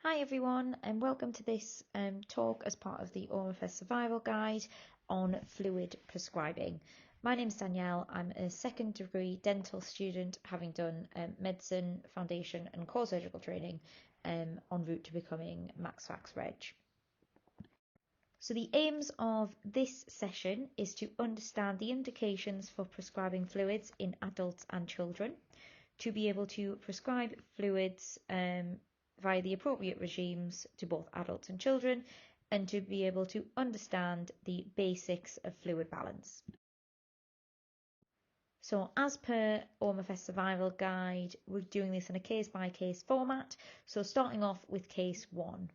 Hi everyone, and welcome to this talk as part of the OMFS Survival Guide on fluid prescribing. My name is Danielle. I'm a second degree dental student, having done medicine, foundation and core surgical training en route to becoming MaxFax Reg. So the aims of this session is to understand the indications for prescribing fluids in adults and children, to be able to prescribe fluids via the appropriate regimes to both adults and children, and to be able to understand the basics of fluid balance. So as per OMFS Survival Guide, we're doing this in a case-by-case format. So starting off with case 1.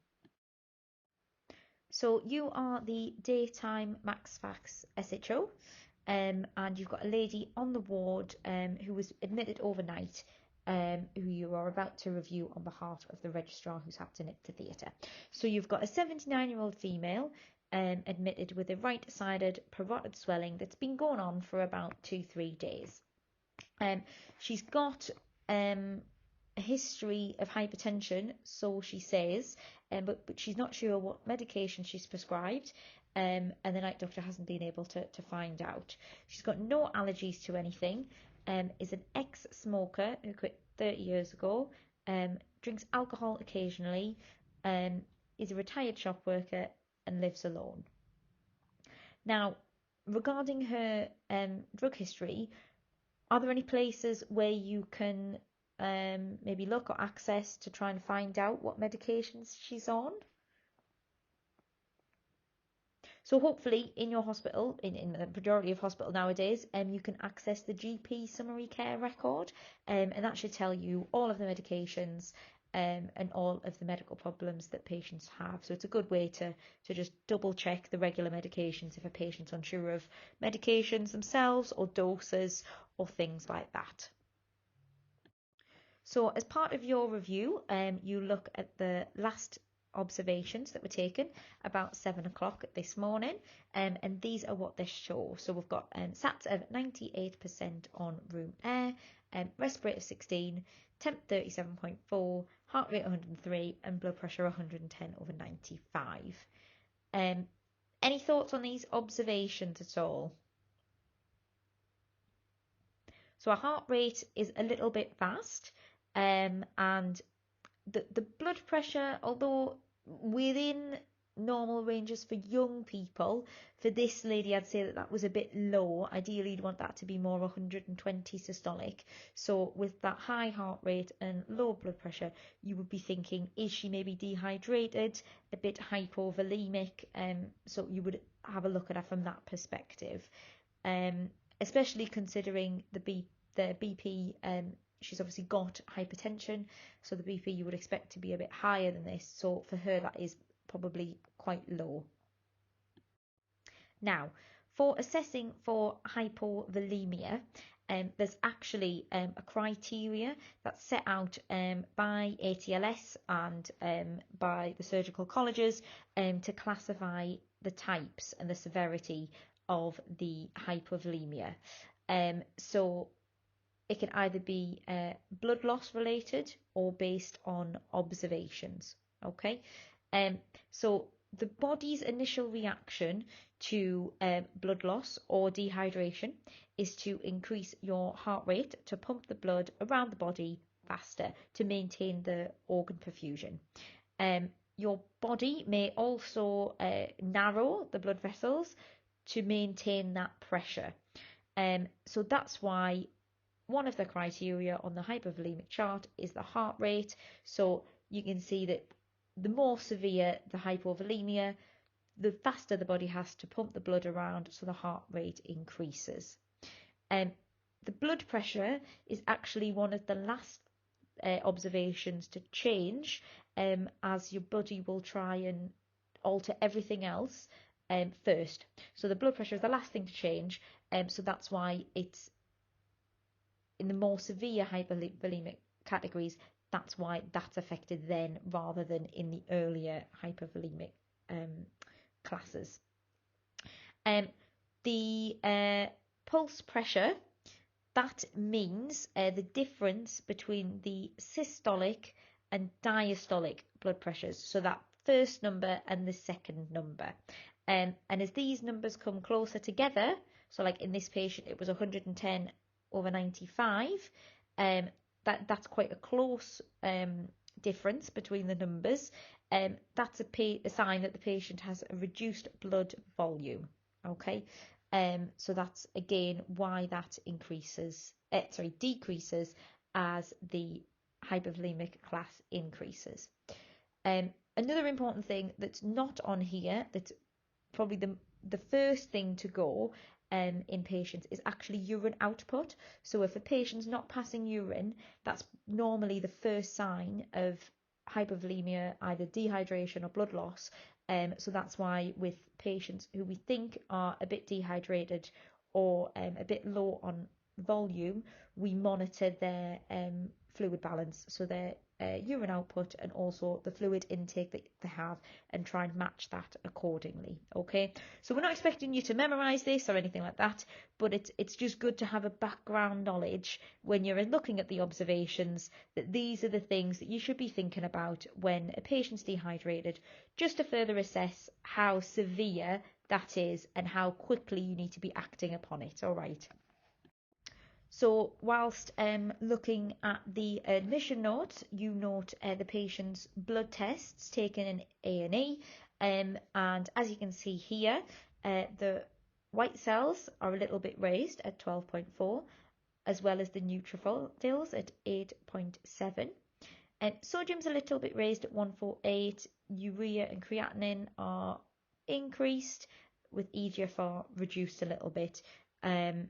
So you are the daytime MaxFax SHO, and you've got a lady on the ward who was admitted overnight, who you are about to review on behalf of the registrar who's happened to theatre. So you've got a 79-year-old female admitted with a right-sided parotid swelling that's been going on for about 2-3 days. She's got a history of hypertension, so she says, but she's not sure what medication she's prescribed, and the night doctor hasn't been able to find out. She's got no allergies to anything, is an ex-smoker who quit 30 years ago, drinks alcohol occasionally, is a retired shop worker and lives alone. Now, regarding her drug history, are there any places where you can maybe look or access to try and find out what medications she's on? So hopefully in your hospital, in the majority of hospital nowadays, you can access the GP summary care record, and that should tell you all of the medications and all of the medical problems that patients have. So it's a good way to just double check the regular medications if a patient's unsure of medications themselves or doses or things like that. So as part of your review, you look at the last observations that were taken about 7 o'clock this morning, and these are what they show. So we've got SATs of 98% on room air, respirator of 16, temp 37.4, heart rate 103, and blood pressure 110/95. Any thoughts on these observations at all? So our heart rate is a little bit fast, and the blood pressure, although within normal ranges for young people, for this lady I'd say that was a bit low. Ideally you'd want that to be more 120 systolic. So with that high heart rate and low blood pressure, you would be thinking, is she maybe dehydrated, a bit hypovolemic? So you would have a look at her from that perspective, especially considering the BP. She's obviously got hypertension, so the BP you would expect to be a bit higher than this. So for her, that is probably quite low. Now, for assessing for hypovolemia, there's actually a criteria that's set out by ATLS and by the surgical colleges to classify the types and the severity of the hypovolemia. So it can either be blood loss related or based on observations. Okay, so the body's initial reaction to blood loss or dehydration is to increase your heart rate to pump the blood around the body faster to maintain the organ perfusion. Your body may also narrow the blood vessels to maintain that pressure. So that's why one of the criteria on the hypovolemic chart is the heart rate. So you can see that the more severe the hypovolemia, the faster the body has to pump the blood around, so the heart rate increases. The blood pressure is actually one of the last observations to change, as your body will try and alter everything else first. So the blood pressure is the last thing to change, so that's why it's in the more severe hypovolemic categories. That's why that's affected then, rather than in the earlier hypovolemic classes. The pulse pressure, that means the difference between the systolic and diastolic blood pressures, so that first number and the second number. And as these numbers come closer together, so like in this patient it was 110/95, that's quite a close difference between the numbers. That's a sign that the patient has a reduced blood volume. Okay, so that's again why that decreases as the hypovolemic class increases. Another important thing that's not on here, that's probably the first thing to go in patients, is actually urine output. So if a patient's not passing urine, that's normally the first sign of hypovolemia, either dehydration or blood loss. So that's why with patients who we think are a bit dehydrated or a bit low on volume, we monitor their fluid balance, so their urine output and also the fluid intake that they have, and try and match that accordingly. Okay, so we're not expecting you to memorize this or anything like that, but it's just good to have a background knowledge when you're looking at the observations, that these are the things that you should be thinking about when a patient's dehydrated, just to further assess how severe that is and how quickly you need to be acting upon it. All right. So whilst looking at the admission notes, you note the patient's blood tests taken in A&E, and as you can see here, the white cells are a little bit raised at 12.4, as well as the neutrophils at 8.7. And sodium's a little bit raised at 148. Urea and creatinine are increased, with eGFR reduced a little bit, and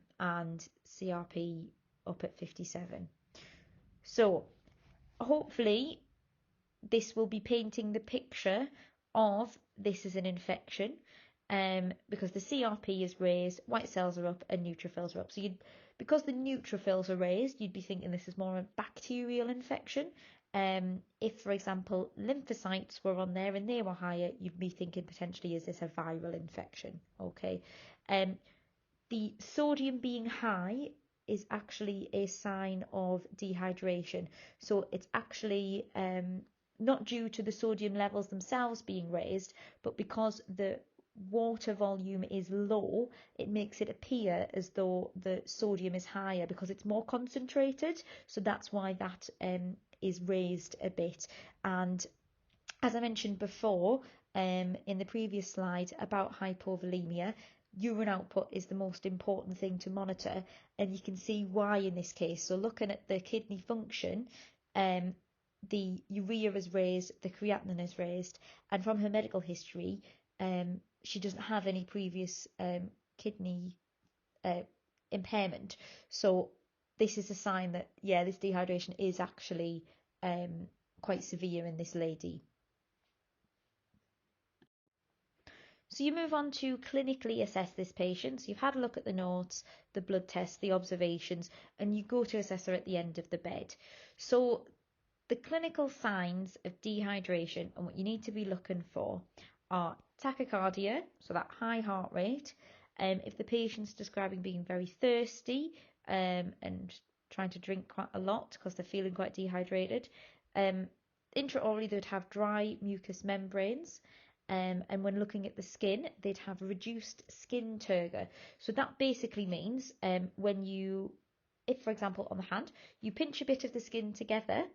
CRP up at 57. So hopefully this will be painting the picture of this is an infection, because the CRP is raised, white cells are up, and neutrophils are up. So because the neutrophils are raised, you'd be thinking this is more a bacterial infection. If, for example, lymphocytes were on there and they were higher, you'd be thinking potentially, is this a viral infection? Okay. The sodium being high is actually a sign of dehydration. So it's actually not due to the sodium levels themselves being raised, but because the water volume is low, it makes it appear as though the sodium is higher because it's more concentrated. So that's why that is raised a bit. And as I mentioned before in the previous slide about hypovolemia, urine output is the most important thing to monitor, and you can see why in this case. So looking at the kidney function, the urea is raised, the creatinine is raised, and from her medical history, she doesn't have any previous kidney impairment. So this is a sign that, yeah, this dehydration is actually quite severe in this lady. So you move on to clinically assess this patient. So you've had a look at the notes, the blood tests, the observations, and you go to assess her at the end of the bed. So the clinical signs of dehydration and what you need to be looking for are tachycardia, so that high heart rate. If the patient's describing being very thirsty and trying to drink quite a lot because they're feeling quite dehydrated. Intraorally, they'd have dry mucous membranes. And when looking at the skin, they'd have reduced skin turgor. So that basically means if, for example, on the hand, you pinch a bit of the skin together,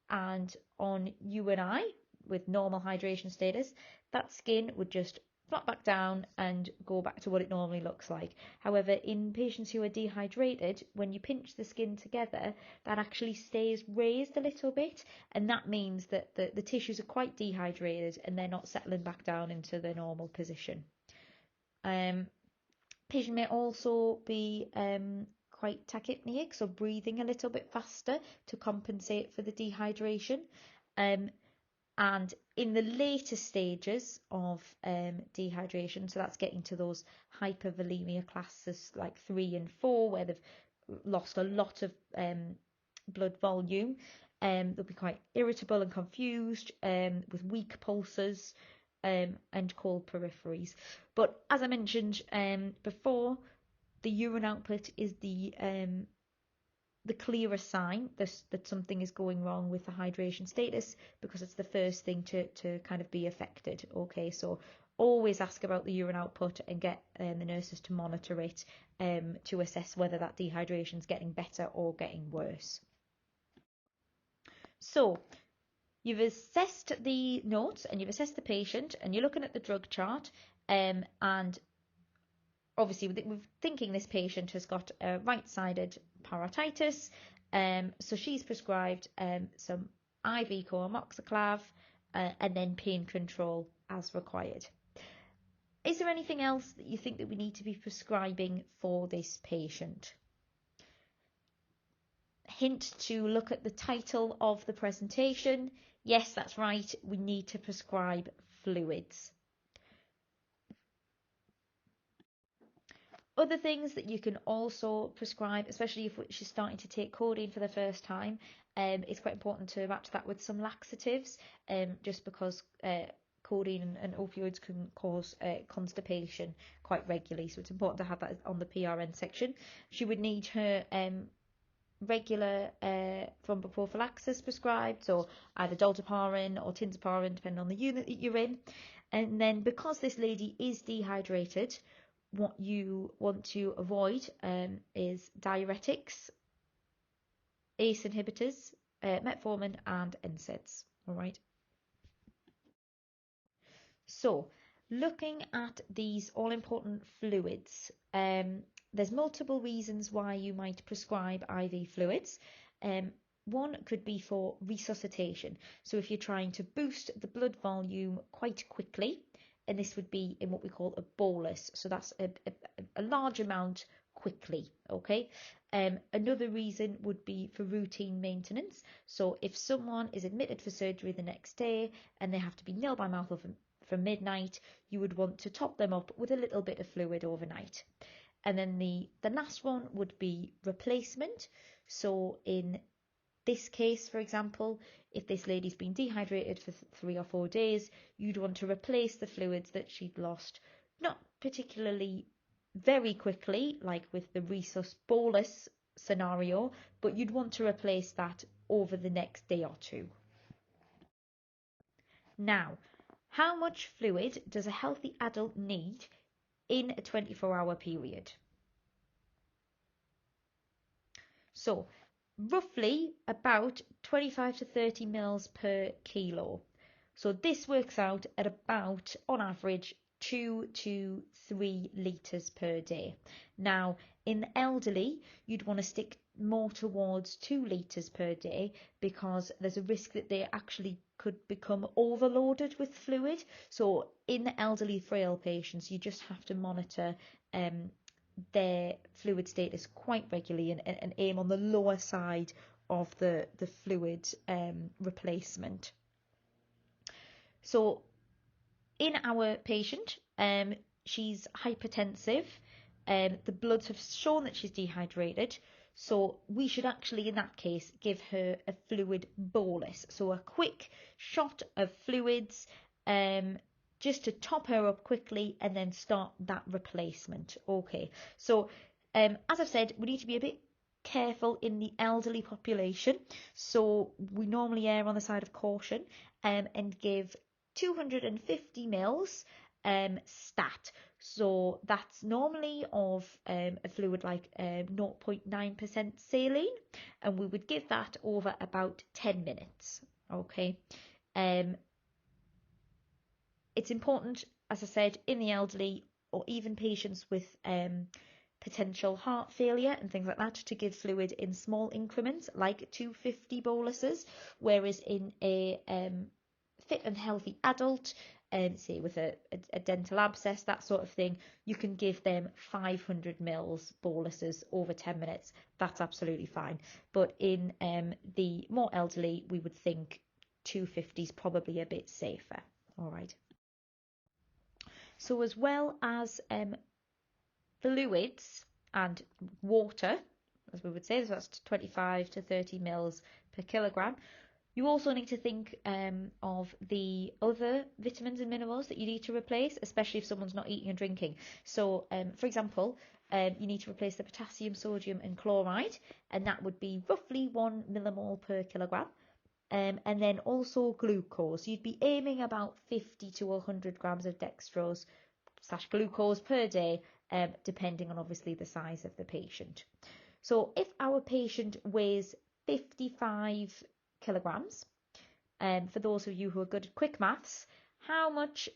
and on you and I, with normal hydration status, that skin would just flop back down and go back to what it normally looks like. However, in patients who are dehydrated, when you pinch the skin together, that actually stays raised a little bit, and that means that the tissues are quite dehydrated and they're not settling back down into their normal position. Patient may also be quite tachypneic, so breathing a little bit faster to compensate for the dehydration. And in the later stages of dehydration, so that's getting to those hypervolemia classes like 3 and 4, where they've lost a lot of blood volume, they'll be quite irritable and confused, with weak pulses and cold peripheries. But as I mentioned before, the urine output is the the clearest sign that something is going wrong with the hydration status, because it's the first thing to kind of be affected. Okay, so always ask about the urine output and get the nurses to monitor it to assess whether that dehydration is getting better or getting worse. So you've assessed the notes and you've assessed the patient and you're looking at the drug chart, and obviously we're thinking this patient has got a right-sided parotitis, so she's prescribed some IV coamoxiclav and then pain control as required. Is there anything else that you think that we need to be prescribing for this patient? Hint to look at the title of the presentation. Yes, that's right, we need to prescribe fluids. Other things that you can also prescribe, especially if she's starting to take codeine for the first time, it's quite important to match that with some laxatives, just because codeine and opioids can cause constipation quite regularly, so it's important to have that on the PRN section. She would need her regular thromboprophylaxis prescribed, so either dolteparin or tinzaparin, depending on the unit that you're in. And then because this lady is dehydrated, what you want to avoid is diuretics, ACE inhibitors, metformin and NSAIDs. All right. So looking at these all-important fluids, there's multiple reasons why you might prescribe IV fluids. One could be for resuscitation. So if you're trying to boost the blood volume quite quickly, and this would be in what we call a bolus. So that's a large amount quickly, okay? Another reason would be for routine maintenance. So if someone is admitted for surgery the next day and they have to be nil by mouth from midnight, you would want to top them up with a little bit of fluid overnight. And then the last one would be replacement. So in this case, for example, if this lady's been dehydrated for 3 or 4 days, you'd want to replace the fluids that she'd lost, not particularly very quickly, like with the resus bolus scenario, but you'd want to replace that over the next day or two. Now, how much fluid does a healthy adult need in a 24-hour period? So, roughly about 25 to 30 mils per kilo. So this works out at about, on average, 2 to 3 litres per day. Now, in the elderly, you'd want to stick more towards 2 litres per day, because there's a risk that they actually could become overloaded with fluid. So in the elderly frail patients, you just have to monitor their fluid status quite regularly and aim on the lower side of the fluid replacement. So in our patient, she's hypertensive, the bloods have shown that she's dehydrated, so we should actually in that case give her a fluid bolus, so a quick shot of fluids just to top her up quickly and then start that replacement. Okay, so as I've said, we need to be a bit careful in the elderly population, so we normally err on the side of caution and give 250 mils stat. So that's normally of a fluid like 0.9% saline, and we would give that over about 10 minutes. Okay. It's important, as I said, in the elderly or even patients with potential heart failure and things like that, to give fluid in small increments like 250 boluses, whereas in a fit and healthy adult, say with a dental abscess, that sort of thing, you can give them 500 mils boluses over 10 minutes. That's absolutely fine. But in the more elderly, we would think 250 is probably a bit safer. All right. So as well as fluids and water, as we would say, so that's 25 to 30 mils per kilogram, you also need to think of the other vitamins and minerals that you need to replace, especially if someone's not eating and drinking. So, for example, you need to replace the potassium, sodium and chloride, and that would be roughly 1 millimole per kilogram. And then also glucose. You'd be aiming about 50 to 100 grams of dextrose / glucose per day, depending on obviously the size of the patient. So if our patient weighs 55 kilograms, for those of you who are good at quick maths, how much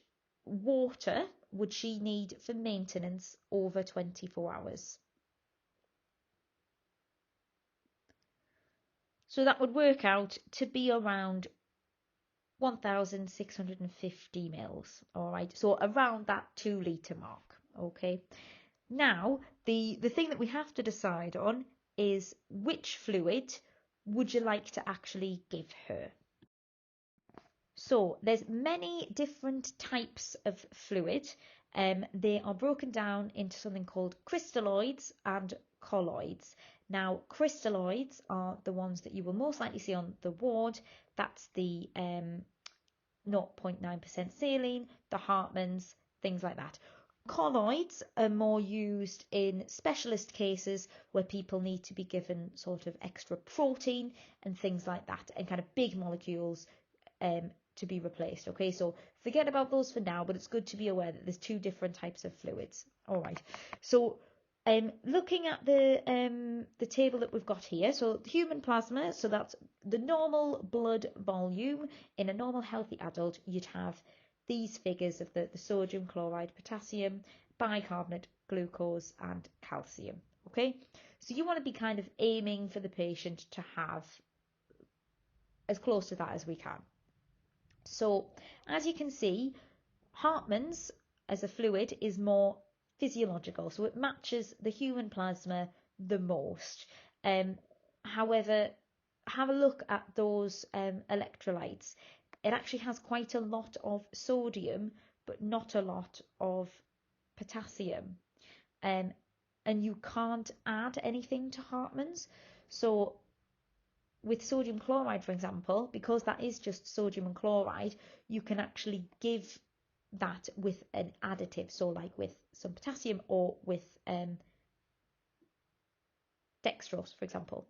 water would she need for maintenance over 24 hours? So that would work out to be around 1,650 mils, all right? So around that 2 litre mark, okay? Now, the thing that we have to decide on is which fluid would you like to actually give her? So there's many different types of fluid. They are broken down into something called crystalloids and colloids. Now, crystalloids are the ones that you will most likely see on the ward. That's the 0.9% saline, the Hartmann's, things like that. Colloids are more used in specialist cases where people need to be given sort of extra protein and things like that, and kind of big molecules to be replaced. Okay, so forget about those for now, but it's good to be aware that there's 2 different types of fluids. All right, so looking at the table that we've got here, so human plasma, so that's the normal blood volume in a normal healthy adult. You'd have these figures of the sodium, chloride, potassium, bicarbonate, glucose and calcium. Okay, so you want to be kind of aiming for the patient to have as close to that as we can. So as you can see, Hartmann's as a fluid is more physiological, so it matches the human plasma the most. However, have a look at those electrolytes. It actually has quite a lot of sodium, but not a lot of potassium. And you can't add anything to Hartmann's. So with sodium chloride, for example, because that is just sodium and chloride, you can actually give that with an additive, so like with some potassium or with dextrose, for example.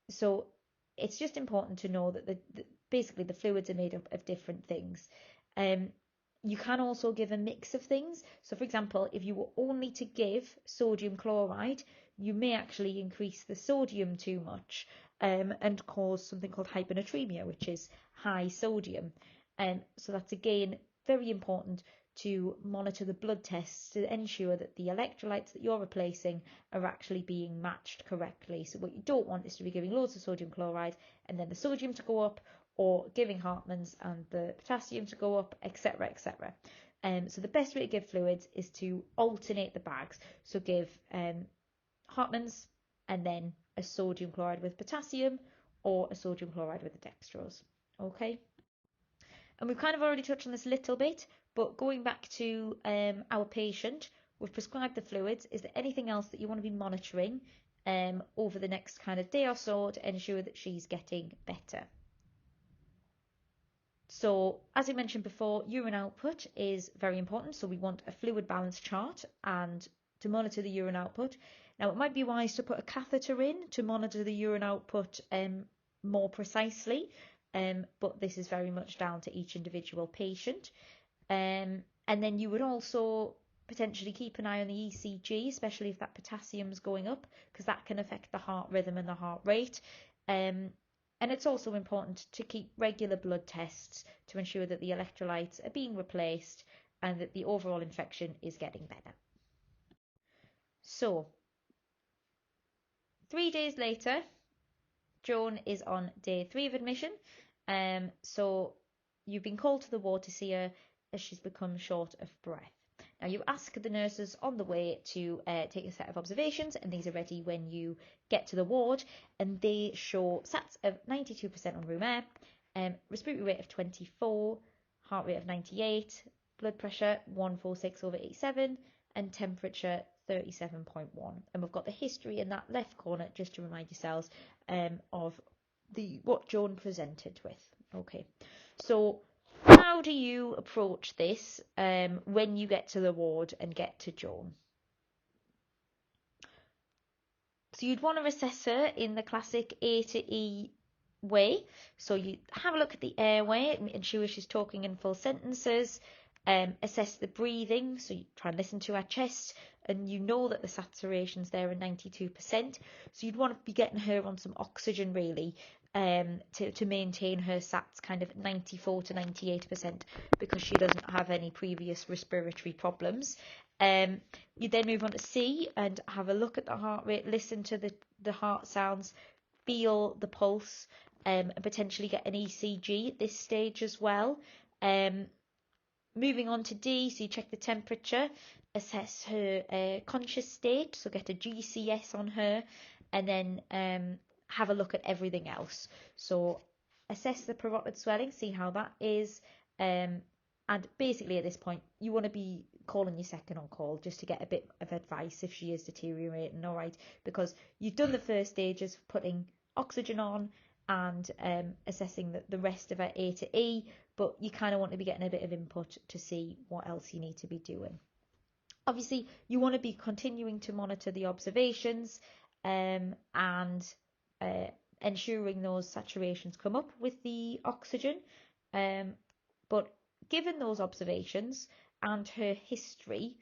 So it's just important to know that basically the fluids are made up of different things. You can also give a mix of things. So for example, if you were only to give sodium chloride, you may actually increase the sodium too much and cause something called hyponatremia, which is high sodium. So that's again very important to monitor the blood tests to ensure that the electrolytes that you're replacing are actually being matched correctly. So what you don't want is to be giving loads of sodium chloride and then the sodium to go up, or giving Hartmann's and the potassium to go up, etc., etc. So the best way to give fluids is to alternate the bags. So give Hartmann's and then a sodium chloride with potassium, or a sodium chloride with the dextrose. Okay. And we've kind of already touched on this a little bit, but going back to our patient, we've prescribed the fluids. Is there anything else that you want to be monitoring over the next kind of day or so to ensure that she's getting better? So as I mentioned before, urine output is very important. So we want a fluid balance chart and to monitor the urine output. Now it might be wise to put a catheter in to monitor the urine output more precisely. But this is very much down to each individual patient. And then you would also potentially keep an eye on the ECG, especially if that potassium's going up, because that can affect the heart rhythm and the heart rate. And it's also important to keep regular blood tests to ensure that the electrolytes are being replaced and that the overall infection is getting better. So 3 days later, Joan is on day 3 of admission. So you've been called to the ward to see her as she's become short of breath. Now you ask the nurses on the way to take a set of observations, and these are ready when you get to the ward, and they show sats of 92% on room air, respiratory rate of 24, heart rate of 98, blood pressure 146/87, and temperature 37.1. And we've got the history in that left corner just to remind yourselves of what Joan presented with. Okay, so How do you approach this when you get to the ward and get to Joan? So you'd want to assess her in the classic A to E way. So you have a look at the airway, ensure she's talking in full sentences, assess the breathing, so you try and listen to her chest, and you know that the saturation's there at 92%. So you'd want to be getting her on some oxygen really, to maintain her sats kind of 94 to 98% because she doesn't have any previous respiratory problems. You then move on to C and have a look at the heart rate, listen to the heart sounds, feel the pulse, and potentially get an ECG at this stage as well. Moving on to D, so you check the temperature, assess her conscious state, so get a GCS on her, and then have a look at everything else. So assess the parotid swelling, see how that is, and basically at this point you want to be calling your second on call just to get a bit of advice if she is deteriorating, all right, because you've done the first stages of putting oxygen on and assessing the rest of her A to E, but you kind of want to be getting a bit of input to see what else you need to be doing. Obviously, you want to be continuing to monitor the observations and ensuring those saturations come up with the oxygen. But given those observations and her history,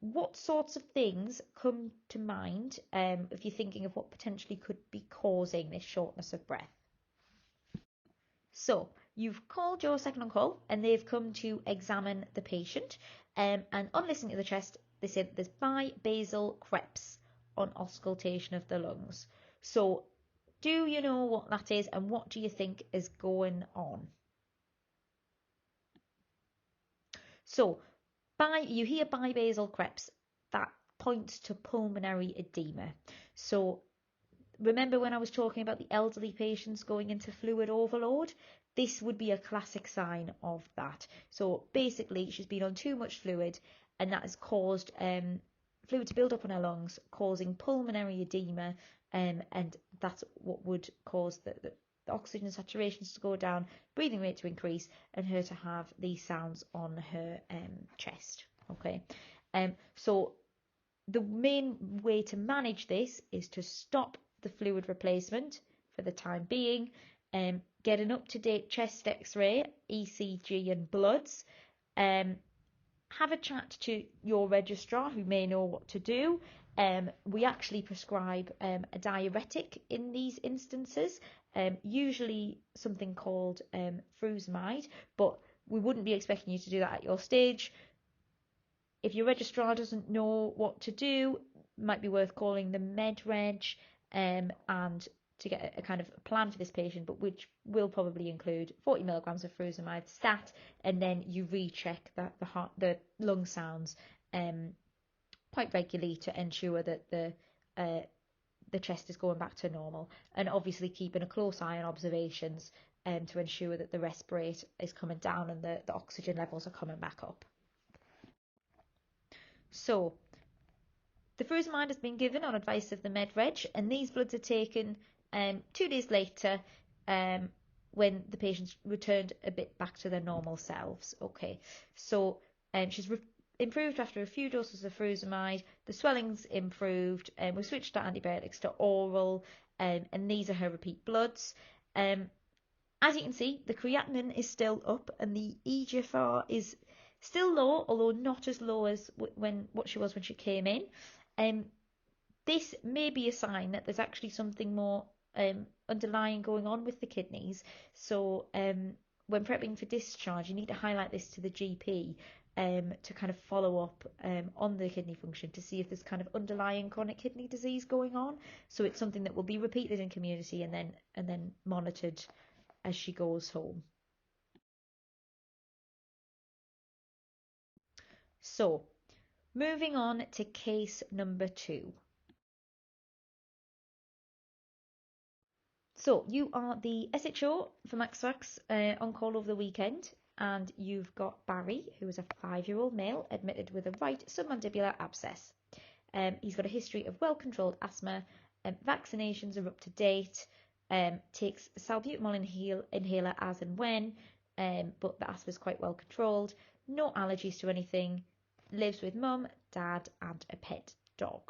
what sorts of things come to mind if you're thinking of what potentially could be causing this shortness of breath? So you've called your second on call and they've come to examine the patient, and on listening to the chest they said there's bi-basal creps on auscultation of the lungs. So do you know what that is and what do you think is going on? So you hear bi-basal creps, that points to pulmonary edema. So remember when I was talking about the elderly patients going into fluid overload? This would be a classic sign of that. So basically she's been on too much fluid and that has caused fluid to build up in her lungs, causing pulmonary edema, and that's what would cause the oxygen saturations to go down, breathing rate to increase, and her to have these sounds on her chest. Okay, so the main way to manage this is to stop the fluid replacement for the time being, get an up-to-date chest x-ray, ECG and bloods, have a chat to your registrar who may know what to do. We actually prescribe a diuretic in these instances, usually something called furosemide, but we wouldn't be expecting you to do that at your stage. If your registrar doesn't know what to do, it might be worth calling the med reg and to get a kind of plan for this patient, but which will probably include 40 milligrams of furosemide stat, and then you recheck that the lung sounds quite regularly to ensure that the chest is going back to normal, and obviously keeping a close eye on observations to ensure that the respirate is coming down and the oxygen levels are coming back up. So the furosemide has been given on advice of the med reg, and these bloods are taken 2 days later when the patient's returned a bit back to their normal selves. Okay, so she's improved after a few doses of furosemide, the swelling's improved, and we switched to antibiotics to oral, and these are her repeat bloods. As you can see, the creatinine is still up and the eGFR is still low, although not as low as what she was when she came in. This may be a sign that there's actually something more underlying going on with the kidneys. So when prepping for discharge, you need to highlight this to the GP to kind of follow up on the kidney function to see if there's kind of underlying chronic kidney disease going on. So it's something that will be repeated in community and then monitored as she goes home. So moving on to case number 2. So you are the SHO for MaxFax on call over the weekend, and you've got Barry, who is a 5-year-old male admitted with a right submandibular abscess. He's got a history of well-controlled asthma, vaccinations are up to date, takes salbutamol inhaler as and when, but the asthma is quite well controlled, no allergies to anything, lives with mum, dad and a pet dog.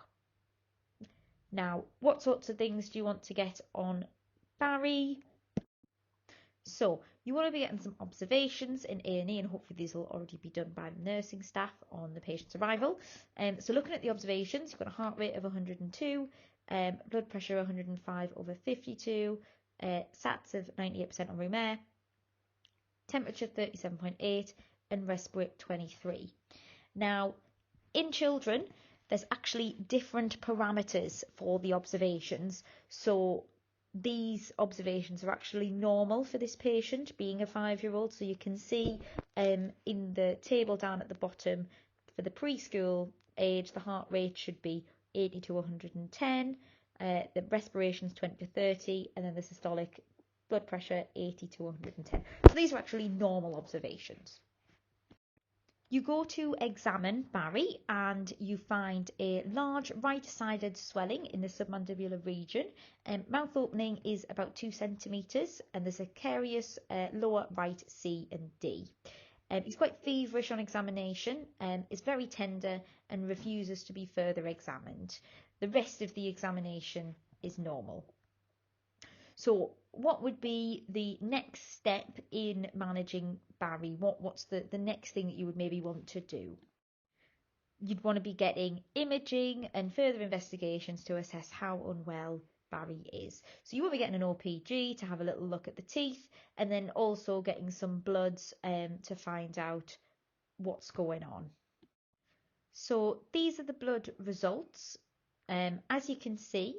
Now, what sorts of things do you want to get on Barry? So you want to be getting some observations in A&E, and hopefully these will already be done by the nursing staff on the patient survival. So looking at the observations, you've got a heart rate of 102, blood pressure 105/52, SATs of 98% on room air, temperature 37.8, and respirate 23. Now, in children, there's actually different parameters for the observations. So these observations are actually normal for this patient, being a 5-year-old. So you can see in the table down at the bottom, for the preschool age, the heart rate should be 80 to 110, the respirations 20 to 30, and then the systolic blood pressure 80 to 110. So these are actually normal observations. You go to examine Barry and you find a large right-sided swelling in the submandibular region. Mouth opening is about 2 centimetres and there's a carious lower right C and D. He's quite feverish on examination, is very tender and refuses to be further examined. The rest of the examination is normal. So what would be the next step in managing Barry? What's the next thing that you would maybe want to do? You'd want to be getting imaging and further investigations to assess how unwell Barry is. So you will be getting an OPG to have a little look at the teeth, and then also getting some bloods to find out what's going on. So these are the blood results. As you can see,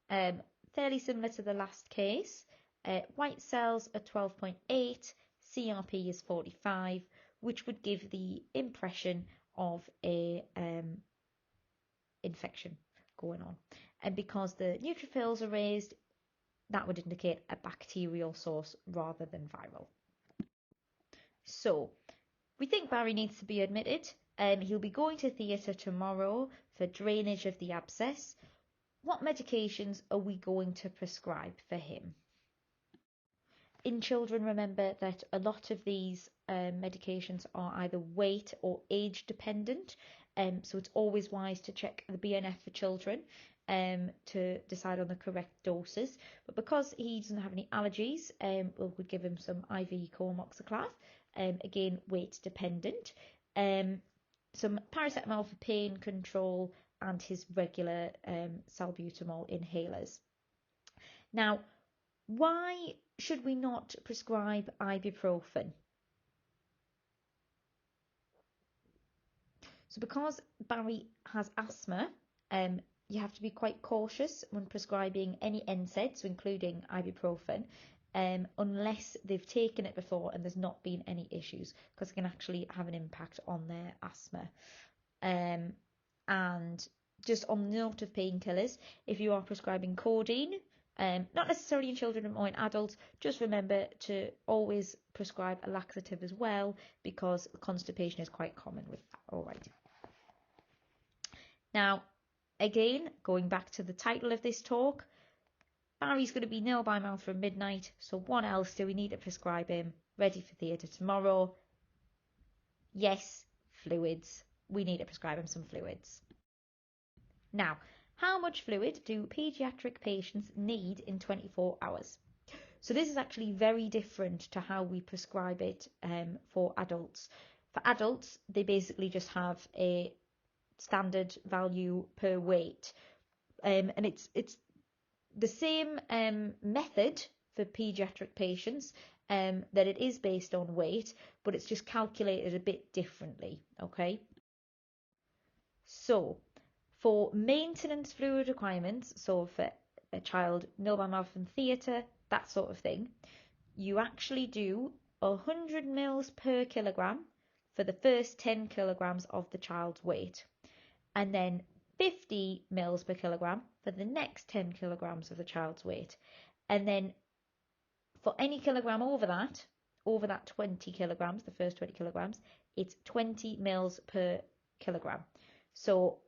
fairly similar to the last case. White cells are 12.8, CRP is 45, which would give the impression of a infection going on. And because the neutrophils are raised, that would indicate a bacterial source rather than viral. So we think Barry needs to be admitted. He'll be going to theatre tomorrow for drainage of the abscess. What medications are we going to prescribe for him? In children, remember that a lot of these medications are either weight or age dependent, so it's always wise to check the BNF for children to decide on the correct doses. But because he doesn't have any allergies, we'll give him some IV coamoxiclav, again weight dependent, some paracetamol for pain control, and his regular salbutamol inhalers. Now, why should we not prescribe ibuprofen? So because Barry has asthma, you have to be quite cautious when prescribing any NSAIDs, including ibuprofen, unless they've taken it before and there's not been any issues, because it can actually have an impact on their asthma. And just on the note of painkillers, if you are prescribing codeine, not necessarily in children or in adults, just remember to always prescribe a laxative as well, because constipation is quite common with that. All right. Now, again, going back to the title of this talk, Barry's going to be nil by mouth from midnight, so what else do we need to prescribe him? Ready for theatre tomorrow? Yes, fluids. We need to prescribe him some fluids. Now, how much fluid do paediatric patients need in 24 hours? So this is actually very different to how we prescribe it for adults. For adults, they basically just have a standard value per weight, and it's the same method for paediatric patients, that it is based on weight, but it's just calculated a bit differently. Okay, so for maintenance fluid requirements, so for a child nil by mouth in theatre, that sort of thing, you actually do 100 mils per kilogram for the first 10 kilograms of the child's weight, and then 50 mils per kilogram for the next 10 kilograms of the child's weight. And then for any kilogram over that 20 kilograms, the first 20 kilograms, it's 20 mils per kilogram. So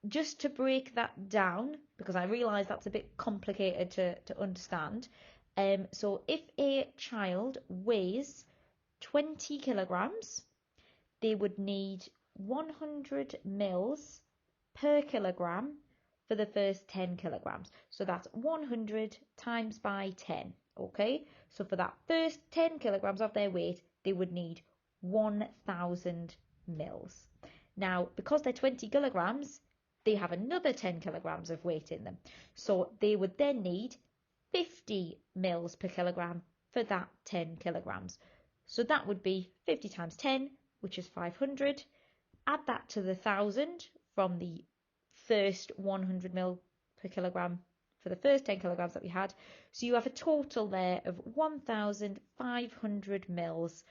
just to break that down, because I realise that's a bit complicated to understand, so if a child weighs 20 kilograms, they would need 100 mils per kilogram for the first 10 kilograms. So that's 100 times by 10, okay? So for that first 10 kilograms of their weight, they would need 1,000 mils. Now, because they're 20 kilograms, they have another 10 kilograms of weight in them. So they would then need 50 mils per kilogram for that 10 kilograms. So that would be 50 times 10, which is 500. Add that to the 1,000 from the first 100 mil per kilogram for the first 10 kilograms that we had. So you have a total there of 1,500 mils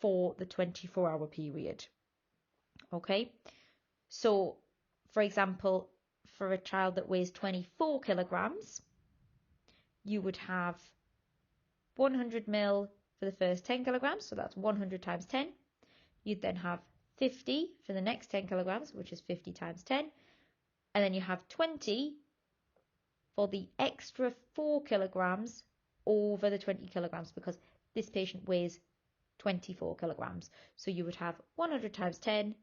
for the 24-hour period. Okay, so for example, for a child that weighs 24 kilograms, you would have 100 mil for the first 10 kilograms, so that's 100 times 10. You'd then have 50 for the next 10 kilograms, which is 50 times 10. And then you have 20 for the extra 4 kilograms over the 20 kilograms, because this patient weighs 24 kilograms. So you would have 100 times 10,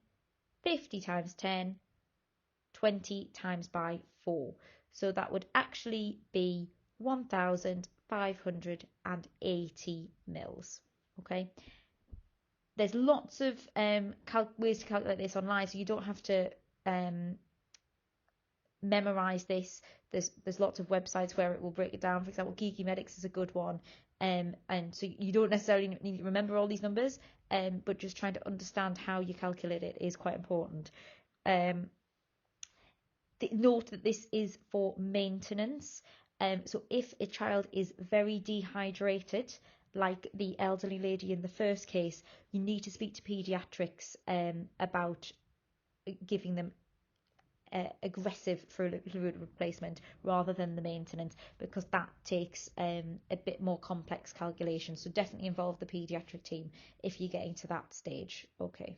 50 times 10, 20 times by 4. So that would actually be 1,580 mils. Okay. There's lots of ways to calculate this online, so you don't have to memorize this. There's lots of websites where it will break it down. For example, Geeky Medics is a good one, and so you don't necessarily need to remember all these numbers, but just trying to understand how you calculate it is quite important. Note that this is for maintenance. So if a child is very dehydrated, like the elderly lady in the first case, you need to speak to paediatrics about giving them aggressive fluid replacement rather than the maintenance, because that takes a bit more complex calculation. So definitely involve the paediatric team if you're getting to that stage. Okay.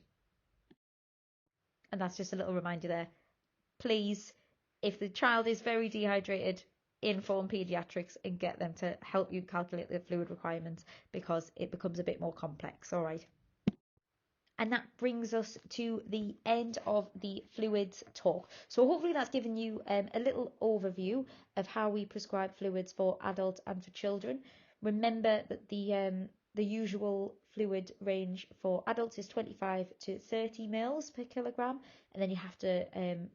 And that's just a little reminder there. Please, if the child is very dehydrated, inform paediatrics and get them to help you calculate the fluid requirements, because it becomes a bit more complex. All right. And that brings us to the end of the fluids talk. So hopefully that's given you a little overview of how we prescribe fluids for adults and for children. Remember that the usual fluid range for adults is 25 to 30 mils per kilogram, and then you have to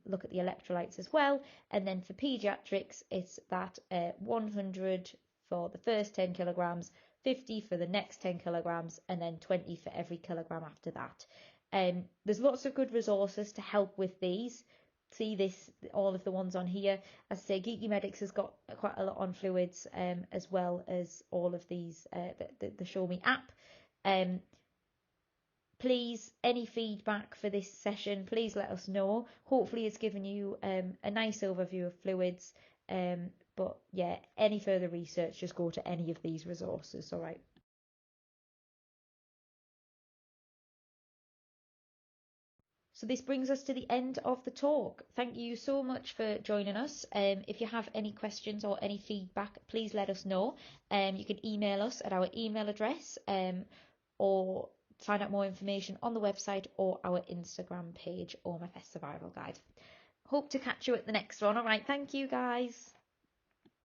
look at the electrolytes as well. And then for pediatrics, it's that 100 for the first 10 kilograms, 50 for the next 10 kilograms, and then 20 for every kilogram after that. There's lots of good resources to help with these. See this, all of the ones on here. As I say, Geeky Medics has got quite a lot on fluids, as well as all of these, the Show Me app. Please, any feedback for this session, please let us know. Hopefully it's given you a nice overview of fluids. But yeah, any further research, just go to any of these resources. All right. So this brings us to the end of the talk. Thank you so much for joining us. If you have any questions or any feedback, please let us know. You can email us at our email address, or find out more information on the website or our Instagram page, OMFS Survival Guide. Hope to catch you at the next one. All right. Thank you, guys.